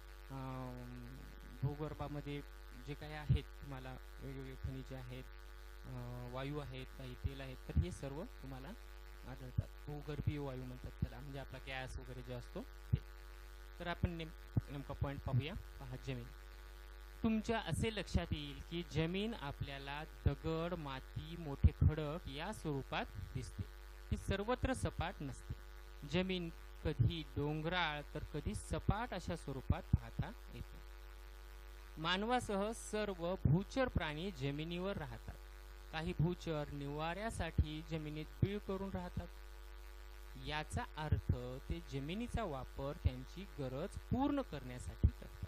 भूगर्भामध्ये जे काही आहेत तुम्हाला वेगवेगळे खनिजे आहेत, वायू आहेत, काही तेल आहेत, तर हे सर्व तुम्हाला आढळतात. भूगर्भीय वायू म्हणतात त्याला, म्हणजे आपला गॅस वगैरे जे असतो ते. तर आपण नेमका पॉईंट पाहूया. पहा, जमीन. तुमच्या असे लक्षात येईल की जमीन आपल्याला दगड, माती, मोठे खडक या स्वरूपात दिसते. ती सर्वत्र सपाट नसते. जमीन कधी डोंगराळ तर कधी सपाट अशा स्वरूपात पाहता येते. मानवासह सर्व भूचर प्राणी जमिनीवर राहतात. काही भूचर निवाऱ्यासाठी जमिनीत बीळ करून राहतात. याचा अर्थ ते जमिनीचा वापर त्यांची गरज पूर्ण करण्यासाठी करतात.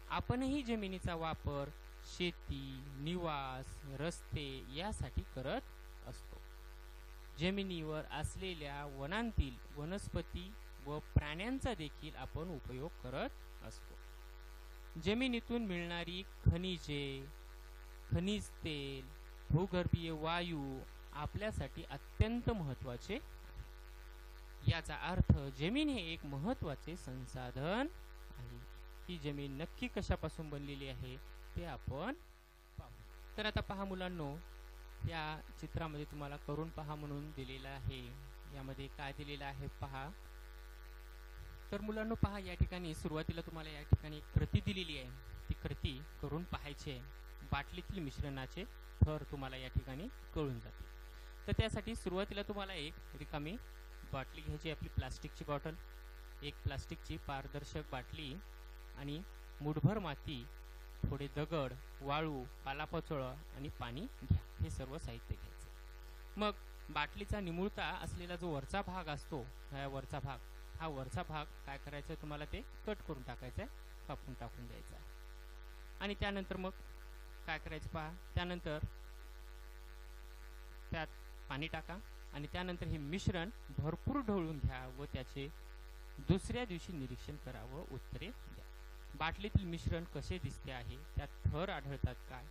आपणही जमिनीचा वापर शेती, निवास, रस्ते यासाठी करत असतो. जमिनीवर असलेल्या वनांतील वनस्पती व प्राण्यांचा देखील आपण उपयोग करत असतो. जमिनीतून मिळणारी खनिजे, खनिज तेल, भूगर्भीय वायू आपल्यासाठी अत्यंत महत्त्वाचे. याचा अर्थ जमीन हे एक महत्त्वाचे संसाधन आहे. ही जमीन नक्की कशापासून बनलेली आहे ते आपण पाहू. तर आता पहा मुलांनो, या चित्रामध्ये तुम्हाला करून पहा म्हणून दिलेलं आहे. यामध्ये काय दिलेलं आहे पहा. तर मुलांनो पहा, या ठिकाणी सुरुवातीला तुम्हाला या ठिकाणी एक कृती दिलेली आहे. ती कृती करून पाहायची आहे. बाटलीतील मिश्रणाचे थर तुम्हाला या ठिकाणी कळून जातील. तर त्यासाठी सुरुवातीला तुम्हाला एक रिकामी बाटली घ्यायची, आपली प्लास्टिकची बॉटल, एक प्लास्टिकची पारदर्शक बाटली आणि मुठभर माती, थोडे दगड, वाळू, पालापाचोळा आणि पाणी घ्या. हे सर्व साहित्य घ्यायचं. मग बाटलीचा निमुळता असलेला जो वरचा भाग असतो, हा वरचा भाग काय करायचं तुम्हाला ते कट करून टाकायचा आहे, कापून टाकून द्यायचा आहे. आणि त्यानंतर मग काय करायचं पहा, त्यानंतर त्यात पाणी टाका आणि त्यानंतर हे मिश्रण भरपूर ढवळून घ्या व त्याचे दुसऱ्या दिवशी निरीक्षण करा व उत्तरे द्या. बाटलीतील मिश्रण कसे दिसते आहे, त्यात थर आढळतात काय,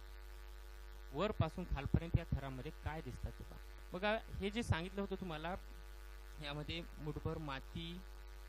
वरपासून खालपर्यंत या थरामध्ये काय दिसतात ते पहा. बघा, हे जे सांगितलं होतं तुम्हाला, यामध्ये मुठभर माती,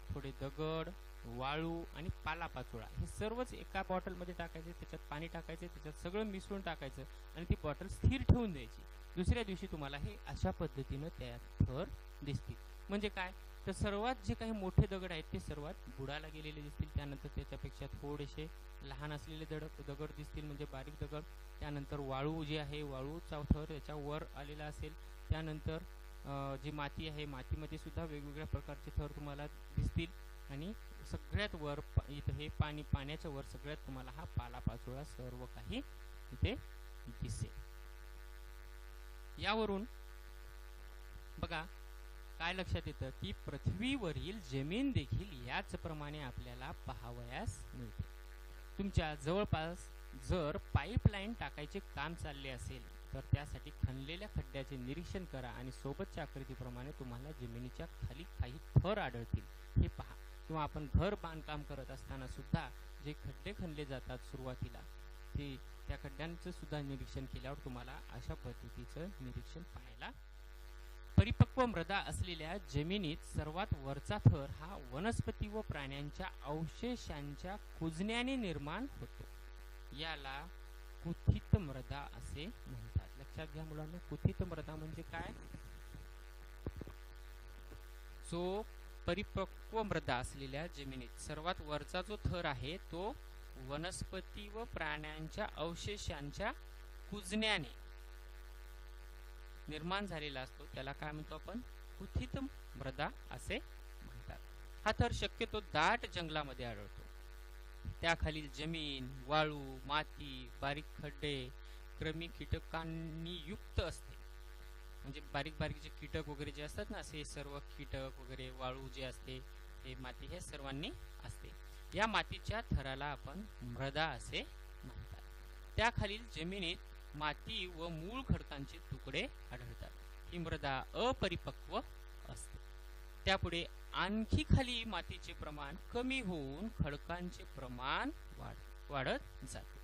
थोडे दगड, वाळू आणि पालापाचोळा हे सर्वच एका बॉटलमध्ये टाकायचे, त्याच्यात पाणी टाकायचे, त्याच्यात सगळं मिसळून टाकायचं आणि ती बॉटल स्थिर ठेवून द्यायची. दुसऱ्या दिवशी तुम्हाला हे अशा पद्धतीनं त्या थर दिसतील. म्हणजे काय, तर सर्वात जे काही मोठे दगड आहेत ते सर्वात बुडाला गेलेले दिसतील. त्यानंतर त्याच्यापेक्षा थोडेसे लहान असलेले दगड दिसतील, म्हणजे बारीक दगड. त्यानंतर वाळू जे आहे, वाळूचा थर त्याच्या वर आलेला असेल. त्यानंतर जी माती आहे, मातीमध्ये सुद्धा वेगवेगळ्या प्रकारचे थर तुम्हाला दिसतील. आणि सगळ्यात वर इथं हे पाण्याच्या वर सगळ्यात तुम्हाला हा पालापाचोळा सर्व काही इथे दिसेल. यावरून बघा काय लक्षात येतं की पृथ्वीवरील जमीन देखील याचप्रमाणे आपल्याला पाहावयास मिळते. तुमच्या जवळपास जर पाईपलाईन टाकायचे काम चालले असेल तर त्यासाठी खणलेल्या खड्ड्याचे निरीक्षण करा आणि सोबतच्या आकृतीप्रमाणे तुम्हाला जमिनीच्या खाली काही थर आढळतील हे पहा. किंवा आपण घर बांधकाम करत असताना सुद्धा जे खड्डे खणले जातात सुरुवातीला, ते त्या खड्ड्यांचं सुद्धा निरीक्षण केल्यावर तुम्हाला अशा पद्धतीचं निरीक्षण पाहायला. परिपक्व मृदा असलेल्या जमिनीत सर्वात वरचा थर हा वनस्पती व प्राण्यांच्या अवशेषांच्या कुजण्याने निर्माण होतो. याला कुथित मृदा असे म्हणतात. लक्षात घ्या मुलांना, कुथित मृदा म्हणजे काय, जो परिपक्व मृदा असलेल्या जमिनीत सर्वात वरचा जो थर आहे तो वनस्पती व प्राण्यांच्या अवशेषांच्या कुजण्याने निर्माण झालेला असतो, त्याला काय म्हणतो आपण, कुथित मृदा असे म्हणतात. हा थर शक्यतो दाट जंगलामध्ये आढळतो. त्याखालील जमीन वाळू, माती, बारीक खड्डे, कृमी कीटकांनी युक्त असते. म्हणजे बारीक बारीक जे कीटक वगैरे जे असतात ना, असे सर्व कीटक वगैरे, वाळू जे असते, हे माती हे सर्वांनी असते. या मातीच्या थराला आपण मृदा असे म्हणतात. त्याखालील जमिनीत माती व मूळ खडकांचे तुकडे आढळतात. ही मृदा अपरिपक्व असते. त्यापुढे आणखी खाली मातीचे प्रमाण कमी होऊन खडकांचे प्रमाण वाढत जाते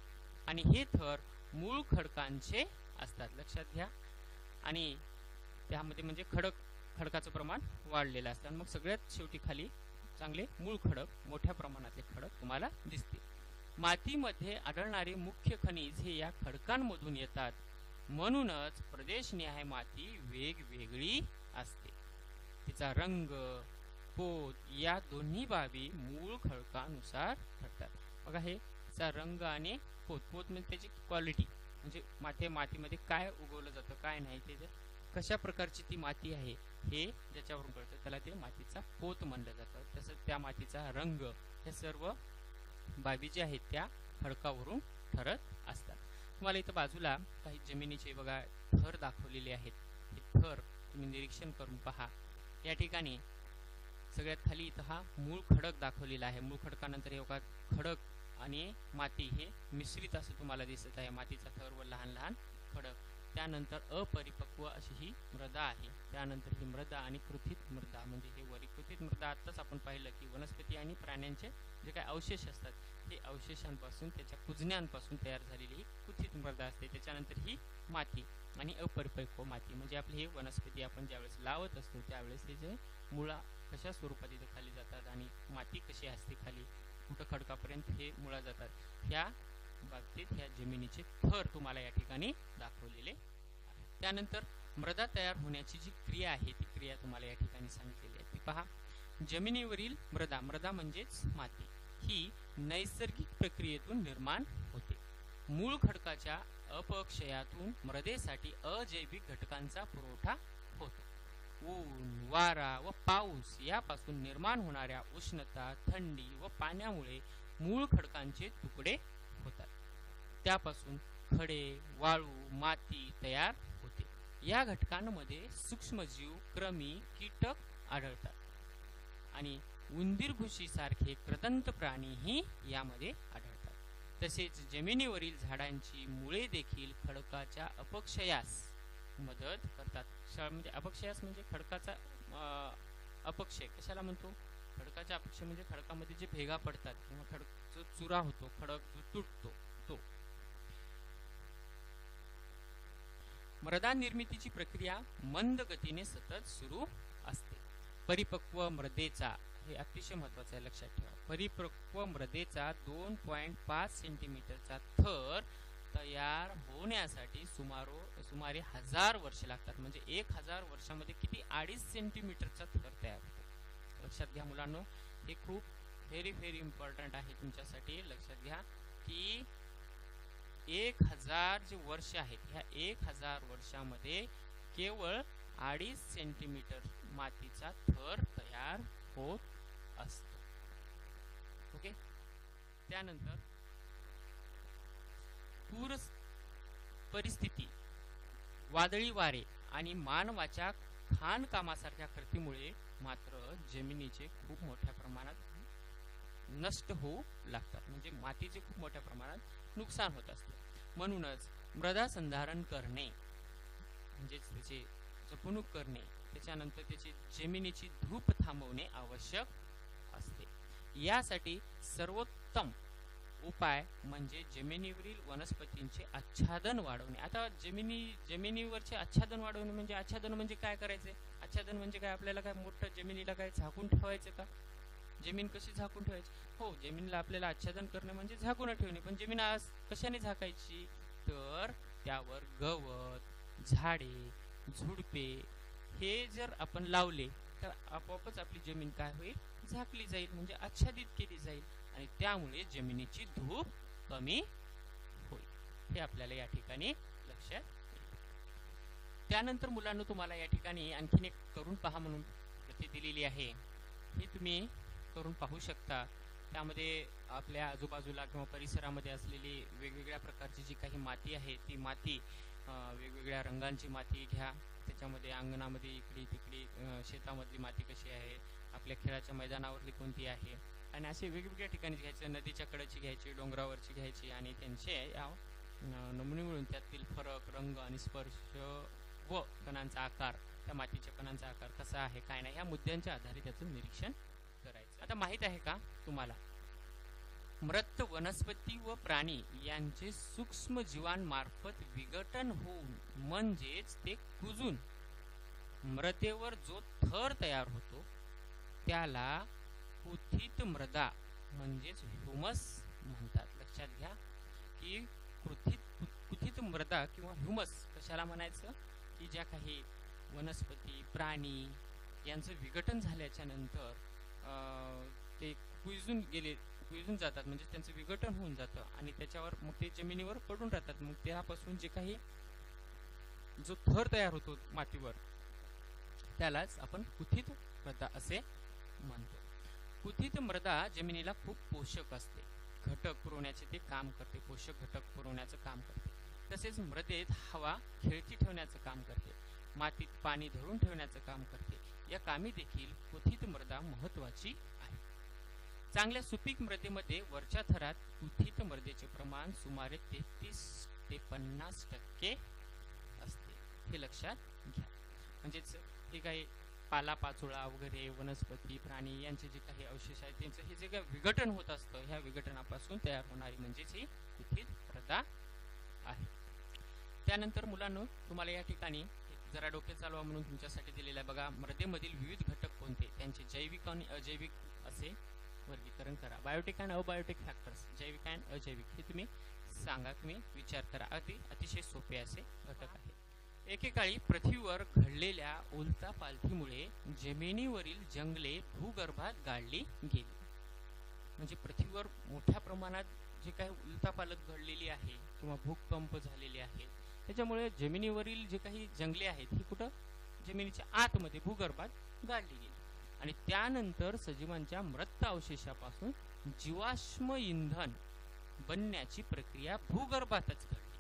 आणि हे थर मूळ खडकांचे असतात. लक्षात घ्या. आणि त्यामध्ये म्हणजे खडकाचं प्रमाण वाढलेलं असतं. मग सगळ्यात शेवटी खाली चांगले मूळ खडक, मोठ्या प्रमाणातले खडक तुम्हाला दिसतील. मातीमध्ये आढळणारे मुख्य खनिज हे या खडकांमधून येतात. म्हणूनच प्रदेशनिहाय माती वेगवेगळी असते. तिचा रंग, पोत या दोन्ही बाबी मूळ खडकानुसार ठरतात. बघा, हे तिचा रंग आणि पोत म्हणजे त्याची क्वालिटी, म्हणजे मातीमध्ये काय उगवलं जातं काय नाही, ते कशा प्रकारची ती माती आहे हे ज्याच्यावरून कळतं त्याला ते मातीचा पोत म्हणलं जातं. तसंच त्या मातीचा रंग, हे सर्व बाबी ज्या आहेत त्या खडकावरून ठरत असतात. तुम्हाला इथं बाजूला काही जमिनीचे बघा थर दाखवलेले आहेत. हे थर तुम्ही निरीक्षण करून पहा. या ठिकाणी सगळ्यात खाली इथं हा मूळ खडक दाखवलेला आहे. मूळ खडकानंतर हे बघा खडक आणि माती हे मिश्रित असं तुम्हाला दिसत आहे. मातीचा थर व लहान लहान खडक. त्यानंतर अपरिपक्व अशी ही मृदा आहे. त्यानंतर ही मृदा आणि कृथित मृदा म्हणजे हे वरीकृथित मृदा आत्ताच आपण पाहिलं की वनस्पती आणि प्राण्यांचे जे काही अवशेष असतात हे अवशेषांपासून त्याच्या कुजण्यांपासून तयार झालेली ही कृथित मृदा असते. त्याच्यानंतर ही माती आणि अपरिपक्व माती म्हणजे आपली हे वनस्पती आपण ज्यावेळेस लावत असतो त्यावेळेस हे जे मुळा कशा स्वरूपात इथं खाली जातात आणि माती कशी असते खाली कुठं खडकापर्यंत हे मुळा जातात, ह्या बाबतीत ह्या जमिनीचे थर तुम्हाला या ठिकाणी दाखवलेले. त्यानंतर मृदा तयार होण्याची जी क्रिया आहे ती क्रिया तुम्हाला या ठिकाणी सांगितलेली आहे ती पहा. जमिनीवरील मृदा, मृदा म्हणजेच माती, ही नैसर्गिक प्रक्रियेतून निर्माण होते. मूळ खडकाच्या अपक्षयातून मृदेसाठी अजैविक घटकांचा पुरवठा होतो. ऊन, वारा व पाऊस यापासून निर्माण होणाऱ्या उष्णता, थंडी व पाण्यामुळे मूळ खडकांचे तुकडे होतात. त्यापासून खडे, वाळू, माती तयार होते. या घटकांमध्ये सूक्ष्मजीव, कृमी, कीटक आढळतात आणि उंदीर घुशी सारखे कृदंत प्राणीही यामध्ये आढळतात. तसेच जमिनीवरील झाडांची मुळे देखील खडकाच्या अपक्षयास मदत करतात. म्हणजे अपक्षयास म्हणजे खडकाचा अपक्षय कशाला म्हणतो? खडकाचा अपक्षय म्हणजे खडकामध्ये जे भेगा पडतात किंवा खडक जो चुरा होतो, खडक जो तुटतो तो. मृदा निर्मितीची प्रक्रिया मंद गतीने सतत सुरू असते. परिपक्व मृदेचा, हे अतिशय महत्वाचे आहे लक्षात ठेवा, परिपक्व मृदेचा 2.5 सेंटीमीटरचा थर तयार होण्यासाठी सुमारे 1000 वर्ष लागतात. म्हणजे 1000 वर्षामध्ये किती? 2.5 सेंटीमीटरचा थर तयार होतो. लक्षात घ्या मुलांनो, हे खूप व्हेरी इम्पॉर्टंट आहे तुमच्यासाठी. लक्षात घ्या की 1000 जे वर्ष आहेत ह्या 1000 वर्षामध्ये केवळ 2.5 सेंटीमीटर मातीचा थर तयार होत असतो. ओके. त्यानंतर पूर परिस्थिती, वादळी वारे आणि मानवाच्या खाणकामासारख्या कृतीमुळे मात्र जमिनीचे खूप मोठ्या प्रमाणात नष्ट होऊ लागतात. म्हणजे मातीचे खूप मोठ्या प्रमाणात नुकसान होत असते. म्हणूनच मृदा संधारण करणे म्हणजेच त्याची जपणूक करणे, त्याच्यानंतर त्याची जमिनीची धूप थांबवणे आवश्यक असते. यासाठी सर्वोत्तम उपाय म्हणजे जमिनीवरील वनस्पतींचे आच्छादन वाढवणे. आता जमिनीवरचे आच्छादन वाढवणे म्हणजे आच्छादन म्हणजे काय करायचे? आच्छादन म्हणजे काय? आपल्याला काय मोठं जमिनीला काय झाकून ठेवायचं का? जमीन कशी झाकून ठेवायची? हो, जमिनीला आपल्याला आच्छादन करणे म्हणजे झाकून ठेवणे. पण जमीन आज कशाने झाकायची? तर त्यावर गवत, झाडे, झुडपे हे जर आपण लावले तर आपोआपच आपली जमीन काय होईल? झाकली जाईल, म्हणजे आच्छादित केली जाईल आणि त्यामुळे जमिनीची धूप कमी होईल. हे आपल्याला या ठिकाणी लक्षात येईल. त्यानंतर मुलांना तुम्हाला या ठिकाणी आणखीन एक करून पहा म्हणून प्रति दिलेली आहे, ही तुम्ही करून पाहू शकता. त्यामध्ये आपल्या आजूबाजूला किंवा परिसरामध्ये असलेली वेगवेगळ्या प्रकारची जी काही माती आहे ती माती, वेगवेगळ्या रंगांची माती घ्या. त्याच्यामध्ये अंगणामध्ये इकडे तिकडे शेतामधली माती कशी आहे, आपल्या खेळाच्या मैदानावरली कोणती आहे, आणि असे वेगवेगळ्या ठिकाणी घ्यायचे. नदीच्या कडेची घ्यायची, डोंगरावरची घ्यायची आणि त्यांचे या नमुने मिळून त्यातील फरक, रंग आणि स्पर्श व कणांचा आकार, त्या मातीच्या कणांचा आकार कसा आहे काय नाही, ह्या मुद्द्यांच्या आधारे त्याचं निरीक्षण करायचं. आता माहित आहे का तुम्हाला, मृत वनस्पती व प्राणी यांचे सूक्ष्म जीवांमार्फत विघटन होऊन म्हणजेच ते कुजून मृदेवर जो थर तयार होतो त्याला कुथित मृदा म्हणजेच ह्युमस म्हणतात. लक्षात घ्या की कुथित मृदा किंवा ह्युमस कशाला म्हणायचं? की ज्या काही वनस्पती, प्राणी यांचं विघटन झाल्याच्या नंतर ते कुजून जातात, म्हणजे त्यांचं विघटन होऊन जातं आणि त्याच्यावर मग ते जमिनीवर पडून राहतात. मग त्यापासून जे काही जो थर तयार होतो मातीवर त्यालाच आपण कुथित मृदा असे म्हणतो. कुथित मृदा जमिनीला खूप पोषक असते, घटक पुरवण्याचे ते काम करते, पोषक घटक पुरवण्याचं काम करते. तसेच मृदेत हवा खेळती ठेवण्याचं काम करते, मातीत पाणी धरून ठेवण्याचं काम करते. या कामी देखील कुथित मृदा महत्वाची आहे. चांगल्या सुपीक मृदेमध्ये वरच्या थरात कुथित मृदेचे प्रमाण सुमारे 33 ते 50% असते. हे लक्षात घ्या. म्हणजेच हे काही पालापाचोळा वगैरे वनस्पती प्राणी यांचे जे काही अवशेष आहेत त्यांचं हे जे काही विघटन होत असतं ह्या विघटनापासून तयार होणारी म्हणजेच ही लिखित मृदा आहे. त्यानंतर मुलांनो तुम्हाला या ठिकाणी जरा डोके चालवा म्हणून तुमच्यासाठी दिलेलं आहे. बघा, मृदेमधील विविध घटक कोणते, त्यांचे जैविक आणि अजैविक असे वर्गीकरण करा. बायोटिक अँड अबायोटिक फॅक्टर्स, जैविक अँड अजैविक, हे तुम्ही सांगा, तुम्ही विचार करा. अतिशय सोपे असे घटक आहेत. एकेकाळी पृथ्वीवर घडलेल्या उलथापालथीमुळे जमिनीवरील जंगले भूगर्भात गाडली गेली. म्हणजे पृथ्वीवर मोठ्या प्रमाणात जे काही उलथापालथ घडलेली आहे किंवा भूकंप झालेले आहेत त्याच्यामुळे जमिनीवरील जे काही जंगले आहेत ही कुठं जमिनीच्या आतमध्ये भूगर्भात गाडली गेली आणि त्यानंतर सजीवांच्या मृत अवशेषापासून जीवाश्म इंधन बनण्याची प्रक्रिया भूगर्भातच घडली.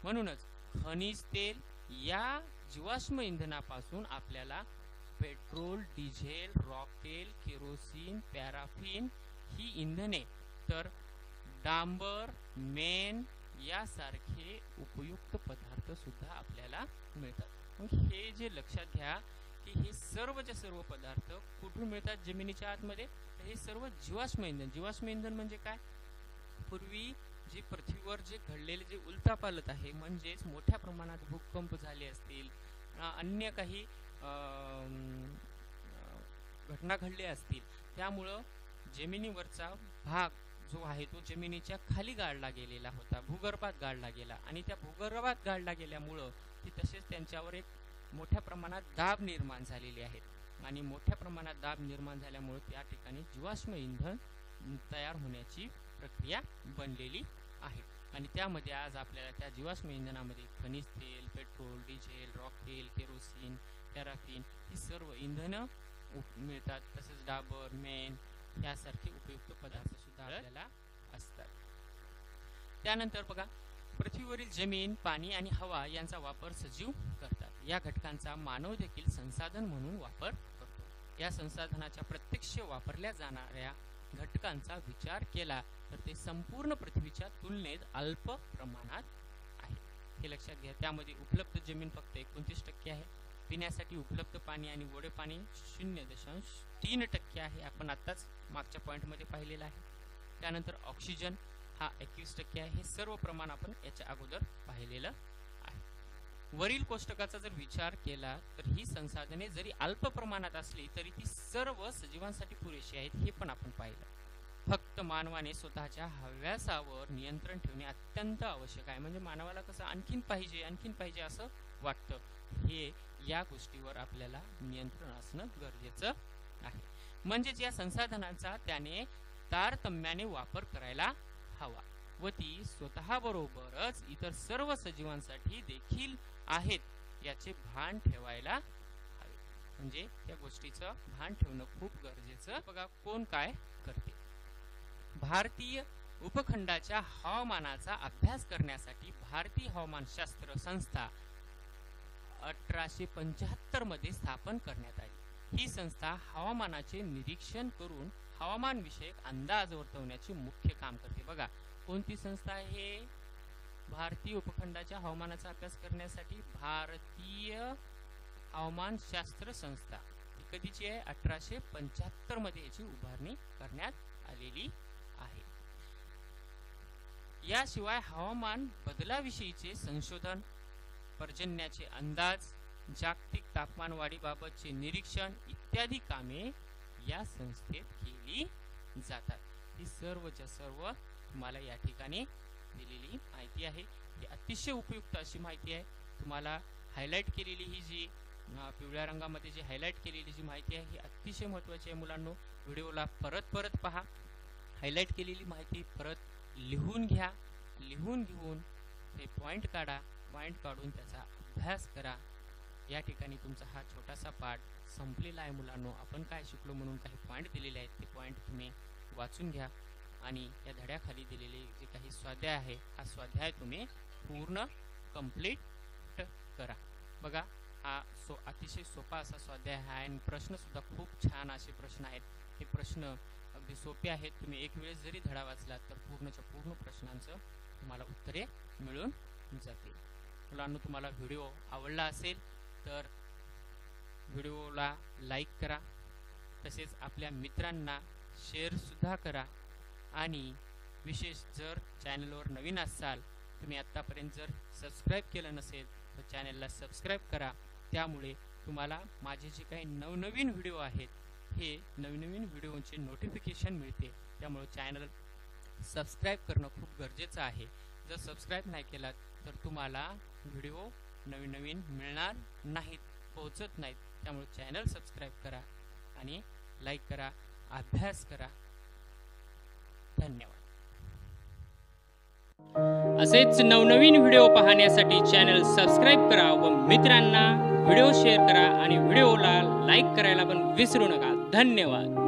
म्हणूनच खनिज तेल या जीवाश्म इंधनापासून आपल्याला पेट्रोल, डिझेल, रॉकेल, केरोसिन, पॅराफिन ही इंधने तर डांबर, मेण यासारखे उपयुक्त पदार्थ सुद्धा आपल्याला मिळतात. मग हे जे लक्षात घ्या की हे सर्वचे सर्व पदार्थ कुठून मिळतात जमिनीच्या आतमध्ये, तर हे सर्व जीवाश्म इंधन. जीवाश्म इंधन म्हणजे काय, पूर्वी जे पृथ्वीवर जे घडलेले जे उलथापालथ आहे म्हणजेच मोठ्या प्रमाणात भूकंप झाले असतील, अन्य काही घटना घडल्या असतील, त्यामुळं जमिनीवरचा भाग जो आहे तो जमिनीच्या खाली गाडला गेलेला होता, भूगर्भात गाडला गेला आणि त्या भूगर्भात गाडला गेल्यामुळं ती तसेच त्यांच्यावर एक मोठ्या प्रमाणात दाब निर्माण झालेले आहेत आणि मोठ्या प्रमाणात दाब निर्माण झाल्यामुळे त्या ठिकाणी जीवाश्म इंधन तयार होण्याची प्रक्रिया बनलेली आहे आणि त्यामध्ये आज आपल्याला त्या जीवाश्म इंधनामध्ये खनिज तेल, पेट्रोल, डिझेल, रॉकेल, केरोसिन, पॅराफिन ही सर्व इंधनं मिळतात. तसेच डाबर, मेण यासारखे उपयुक्त पदार्थ सुद्धा आपल्याला असतात. त्यानंतर बघा, पृथ्वीवरील जमीन, पाणी आणि हवा यांचा वापर सजीव करतात. या घटकांचा मानव देखील संसाधन म्हणून वापर करतो. या संसाधनाच्या प्रत्यक्ष वापरल्या जाणाऱ्या घटकांचा विचार केला तर ते संपूर्ण पृथ्वीच्या तुलनेत अल्प प्रमाणात आहे, हे लक्षात घ्या. त्यामध्ये उपलब्ध जमीन फक्त 29% आहे. पिण्यासाठी उपलब्ध पाणी आणि गोडे पाणी 0.3% आहे, आपण आत्ताच मागच्या पॉईंटमध्ये पाहिलेलं आहे. त्यानंतर ऑक्सिजन हा 21% आहे. हे सर्व प्रमाण आपण याच्या अगोदर पाहिलेलं आहे. वरील कोष्टकाचा जर विचार केला तर ही संसाधने जरी अल्प प्रमाणात असली तरी ती सर्व सजीवांसाठी पुरेशी आहेत, हे पण आपण पाहिलं. फक्त मानवाने स्वतःच्या हव्यासावर नियंत्रण ठेवणे अत्यंत आवश्यक आहे. म्हणजे मानवाला कसं आणखीन पाहिजे असं वाटतं, हे या गोष्टीवर आपल्याला नियंत्रण असणं गरजेचं आहे. म्हणजेच या संसाधनांचा त्याने तारतम्याने वापर करायला हवा व ती स्वतःबरोबरच इतर सर्व सजीवांसाठी देखील आहेत याचे भान ठेवायला हवे. म्हणजे या गोष्टीचं भान ठेवणं खूप गरजेचं. बघा, कोण काय करते. भारतीय उपखंडाच्या हवामानाचा अभ्यास करण्यासाठी भारतीय हवामानशास्त्र संस्था 1875 मध्ये स्थापन करण्यात आली. ही संस्था हवामानाचे निरीक्षण करून हवामानविषयक अंदाज वर्तवण्याचे मुख्य काम करते. बघा, कोणती संस्था आहे, भारतीय उपखंडाच्या हवामानाचा अभ्यास करण्यासाठी भारतीय हवामानशास्त्र संस्था. ही कधीची आहे, 1875 मध्ये याची उभारणी करण्यात आलेली आहे. याशिवाय हवामान बदलाविषयीचे संशोधन, पर्जन्याचे अंदाज, जागतिक तापमान वाढीबाबतचे निरीक्षण इत्यादी कामे या संस्थेत केली जातात. ही सर्वच्या सर्व तुम्हाला या ठिकाणी दिलेली माहिती आहे. ही अतिशय उपयुक्त अशी माहिती आहे. तुम्हाला हायलाइट केलेली ही जी पिवळ्या रंगामध्ये जी हायलाइट केलेली जी माहिती आहे ही अतिशय महत्त्वाची आहे. मुलांनो, व्हिडिओला परत पहा, हायलाइट केलेली माहिती परत लिहून घ्या, लिहून घेऊन हे पॉईंट काढा, पॉईंट काढून त्याचा अभ्यास करा. या ठिकाणी तुमचा हा छोटासा पाठ संपलेला आहे. मुलांनो, आपण काय शिकलो म्हणून काही पॉईंट दिलेले आहेत, ते पॉईंट तुम्ही वाचून घ्या आणि या धड्याखाली दिलेले जे काही स्वाध्याय आहे हा स्वाध्याय तुम्ही पूर्ण कंप्लीट करा. बघा, हा अतिशय सोपा असा स्वाध्याय आहे आणि प्रश्न सुद्धा खूप छान असे प्रश्न आहेत. हे प्रश्न अगदी सोपे आहेत. तुम्ही एक वेळेस जरी धडा वाचलात तर पूर्णच्या पूर्ण प्रश्नांचं तुम्हाला उत्तरे मिळून जातील. मुलांनो, तुम्हाला व्हिडिओ आवडला असेल तर व्हिडिओला लाईक करा, तसेच आपल्या मित्रांना शेअरसुद्धा करा. आणि विशेष जर चॅनलवर नवीन असाल, तुम्ही आत्तापर्यंत जर सबस्क्राईब केलं नसेल तर चॅनलला सबस्क्राईब करा. त्यामुळे तुम्हाला माझे जे काही नवनवीन व्हिडिओ आहेत हे नवनवीन व्हिडिओचे नोटिफिकेशन मिळते. त्यामुळे चॅनल सबस्क्राईब करणं खूप गरजेचं आहे. जर सबस्क्राईब नाही केलात तर तुम्हाला व्हिडिओ नवीन नवीन मिळणार नाहीत, पोहोचत नाहीत. त्यामुळे चॅनल सबस्क्राईब करा आणि लाईक करा, अभ्यास करा. धन्यवाद. असेच नवनवीन व्हिडिओ पाहण्यासाठी चॅनल सबस्क्राईब करा व मित्रांना व्हिडिओ शेअर करा आणि व्हिडिओला लाईक करायला पण विसरू नका. धन्यवाद.